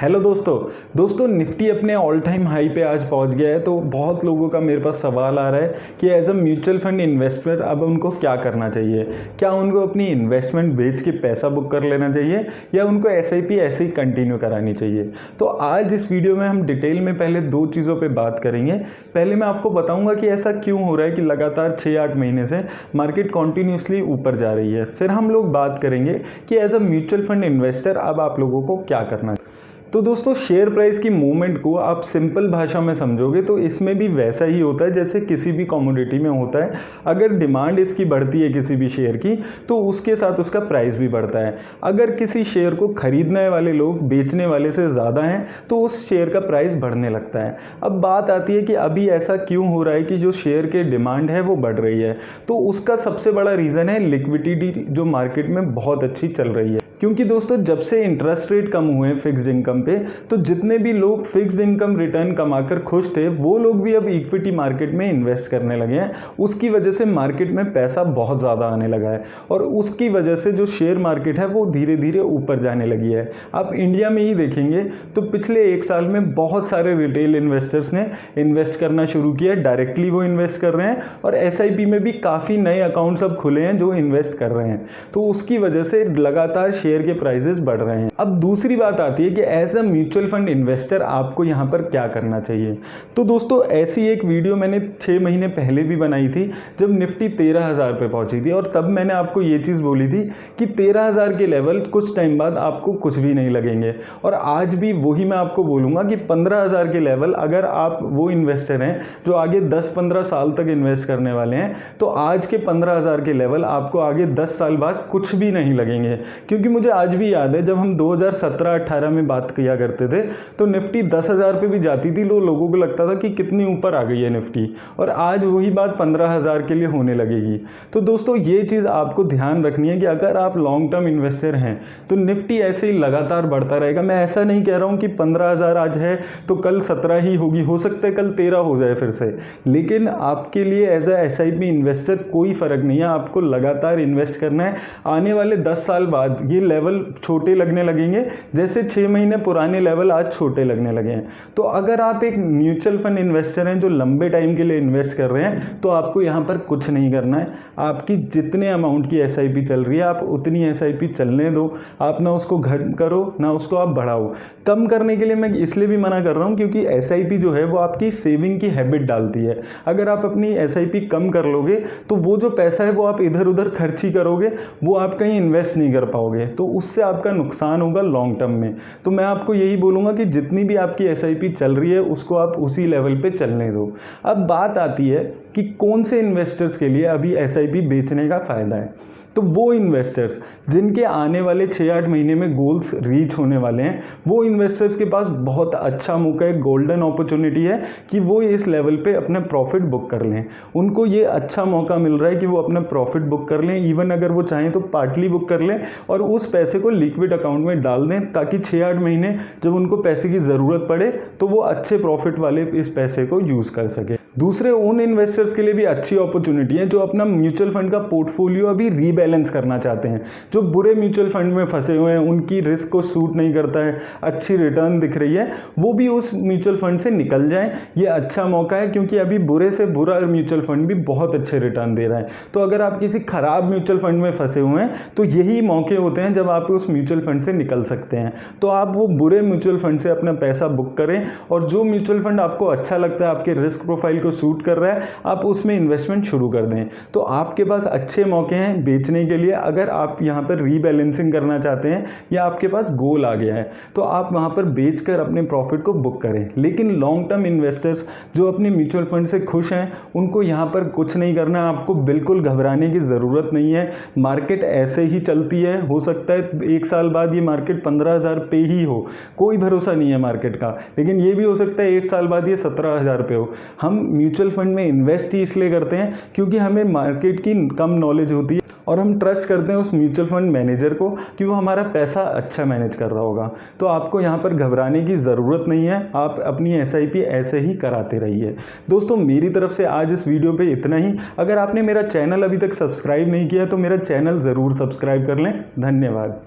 Hello दोस्तों Nifty अपने all time high पे आज पहुंच गया है। तो बहुत लोगों का मेरे पास सवाल आ रहा है कि as a mutual fund investor अब उनको क्या करना चाहिए। क्या उनको अपनी इन्वेस्टमेंट बेच के पैसा बुक कर लेना चाहिए या उनको एसआईपी ऐसे ही कंटिन्यू करानी चाहिए। तो आज इस वीडियो में हम डिटेल में पहले दो चीज़ों पे बात करेंगे। पहले मैं आपको बताऊंगा कि ऐसा क्यों हो रहा है कि लगातार 6-8 महीने से मार्केट कॉन्टिन्यूसली ऊपर जा रही है। फिर हम लोग बात करेंगे कि as a mutual fund investor अब आप लोगों को क्या करना है। तो दोस्तों शेयर प्राइस की मूवमेंट को आप सिंपल भाषा में समझोगे तो इसमें भी वैसा ही होता है जैसे किसी भी कमोडिटी में होता है। अगर डिमांड इसकी बढ़ती है किसी भी शेयर की तो उसके साथ उसका प्राइस भी बढ़ता है। अगर किसी शेयर को खरीदने वाले लोग बेचने वाले से ज़्यादा हैं तो उस शेयर का प्राइस बढ़ने लगता है। अब बात आती है कि अभी ऐसा क्यों हो रहा है कि जो शेयर के डिमांड है वो बढ़ रही है। तो उसका सबसे बड़ा रीज़न है लिक्विडिटी जो मार्केट में बहुत अच्छी चल रही है। क्योंकि दोस्तों जब से इंटरेस्ट रेट कम हुए फिक्स्ड इनकम पे तो जितने भी लोग फिक्स्ड इनकम रिटर्न कमाकर खुश थे वो लोग भी अब इक्विटी मार्केट में इन्वेस्ट करने लगे हैं। उसकी वजह से मार्केट में पैसा बहुत ज़्यादा आने लगा है और उसकी वजह से जो शेयर मार्केट है वो धीरे धीरे ऊपर जाने लगी है। आप इंडिया में ही देखेंगे तो पिछले 1 साल में बहुत सारे रिटेल इन्वेस्टर्स ने इन्वेस्ट करना शुरू किया। डायरेक्टली वो इन्वेस्ट कर रहे हैं और एसआईपी में भी काफ़ी नए अकाउंट्स अब खुले हैं जो इन्वेस्ट कर रहे हैं। तो उसकी वजह से लगातार शेयर के प्राइसेस बढ़ रहे हैं। अब दूसरी बात आती है कि as a mutual fund investor आपको यहां पर क्या करना चाहिए। तो दोस्तों ऐसी एक वीडियो मैंने 6 महीने पहले भी बनाई थी जब निफ्टी 13,000 पे पहुंची थी और तब मैंने आपको ये चीज़ बोली थी कि 13,000 के लेवल कुछ टाइम बाद आपको कुछ भी नहीं लगेंगे। और आज भी वही मैं आपको बोलूँगा कि 15,000 के लेवल अगर आप वो इन्वेस्टर हैं जो आगे 10-15 साल तक इन्वेस्ट करने वाले हैं तो आज के 15,000 के लेवल आपको आगे 10 साल बाद कुछ भी नहीं लगेंगे। क्योंकि मुझे आज भी याद है जब हम 2017-18 में बात किया करते थे तो निफ्टी 10,000 पे भी जाती थी। लोगों को लगता था कि कितनी ऊपर आ गई है निफ्टी और आज वही बात 15,000 के लिए होने लगेगी। तो दोस्तों ये चीज़ आपको ध्यान रखनी है कि अगर आप लॉन्ग टर्म इन्वेस्टर हैं तो निफ्टी ऐसे ही लगातार बढ़ता रहेगा। मैं ऐसा नहीं कह रहा हूँ कि 15,000 आज है तो कल 17 ही होगी, हो सकता है कल 13 हो जाए फिर से। लेकिन आपके लिए एज ए एसआईपी इन्वेस्टर कोई फ़र्क नहीं है, आपको लगातार इन्वेस्ट करना है। आने वाले 10 साल बाद ये लेवल छोटे लगने लगेंगे जैसे 6 महीने पुराने लेवल आज छोटे लगने लगे हैं। तो अगर आप एक म्यूचुअल फंड इन्वेस्टर हैं जो लंबे टाइम के लिए इन्वेस्ट कर रहे हैं तो आपको यहाँ पर कुछ नहीं करना है। आपकी जितने अमाउंट की एसआईपी चल रही है आप उतनी एसआईपी चलने दो। आप ना उसको घट करो ना उसको आप बढ़ाओ। कम करने के लिए मैं इसलिए भी मना कर रहा हूँ क्योंकि एसआईपी जो है वो आपकी सेविंग की हैबिट डालती है। अगर आप अपनी एसआईपी कम कर लोगे तो वो जो पैसा है वो आप इधर उधर खर्च ही करोगे, वो आप कहीं इन्वेस्ट नहीं कर पाओगे तो उससे आपका नुकसान होगा लॉन्ग टर्म में। तो मैं आपको यही बोलूँगा कि जितनी भी आपकी एसआईपी चल रही है उसको आप उसी लेवल पे चलने दो। अब बात आती है कि कौन से इन्वेस्टर्स के लिए अभी एसआईपी बेचने का फ़ायदा है। तो वो इन्वेस्टर्स जिनके आने वाले 6-8 महीने में गोल्स रीच होने वाले हैं वो इन्वेस्टर्स के पास बहुत अच्छा मौका है, गोल्डन अपॉर्चुनिटी है कि वो इस लेवल पे अपना प्रॉफिट बुक कर लें। उनको ये अच्छा मौका मिल रहा है कि वो अपना प्रॉफिट बुक कर लें। इवन अगर वो चाहें तो पार्टली बुक कर लें और उस पैसे को लिक्विड अकाउंट में डाल दें ताकि 6-8 महीने जब उनको पैसे की ज़रूरत पड़े तो वो अच्छे प्रॉफिट वाले इस पैसे को यूज़ कर सके। दूसरे उन इन्वेस्टर्स के लिए भी अच्छी अपॉर्चुनिटी है जो अपना म्यूचुअल फंड का पोर्टफोलियो अभी रीबैलेंस करना चाहते हैं। जो बुरे म्यूचुअल फंड में फंसे हुए हैं, उनकी रिस्क को सूट नहीं करता है, अच्छी रिटर्न दिख रही है, वो भी उस म्यूचुअल फंड से निकल जाएं। ये अच्छा मौका है क्योंकि अभी बुरे से बुरा म्यूचुअल फंड भी बहुत अच्छे रिटर्न दे रहा है। तो अगर आप किसी खराब म्यूचुअल फंड में फंसे हुए हैं तो यही मौके होते हैं जब आप उस म्यूचुअल फंड से निकल सकते हैं। तो आप वो बुरे म्यूचुअल फंड से अपना पैसा बुक करें और जो म्यूचुअल फंड आपको अच्छा लगता है, आपके रिस्क प्रोफाइल को सूट कर रहा है, आप उसमें इन्वेस्टमेंट शुरू कर दें। तो आपके पास अच्छे मौके हैं बेचने के लिए। अगर आप यहाँ पर रीबैलेंसिंग करना चाहते हैं या आपके पास गोल आ गया है तो आप वहाँ पर बेचकर अपने प्रॉफिट को बुक करें। लेकिन लॉन्ग टर्म इन्वेस्टर्स जो अपने म्यूचुअल फंड से खुश हैं उनको यहाँ पर कुछ नहीं करना। आपको बिल्कुल घबराने की ज़रूरत नहीं है। मार्केट ऐसे ही चलती है, हो सकता है 1 साल बाद ये मार्केट 15,000 पे ही हो, कोई भरोसा नहीं है मार्केट का। लेकिन ये भी हो सकता है 1 साल बाद ये 17,000 पे हो। हम म्यूचुअल फंड में इन्वेस्ट ही इसलिए करते हैं क्योंकि हमें मार्केट की कम नॉलेज होती है और हम ट्रस्ट करते हैं उस म्यूचुअल फंड मैनेजर को कि वो हमारा पैसा अच्छा मैनेज कर रहा होगा। तो आपको यहाँ पर घबराने की ज़रूरत नहीं है। आप अपनी एसआईपी ऐसे ही कराते रहिए। दोस्तों मेरी तरफ से आज इस वीडियो पे इतना ही। अगर आपने मेरा चैनल अभी तक सब्सक्राइब नहीं किया तो मेरा चैनल ज़रूर सब्सक्राइब कर लें। धन्यवाद।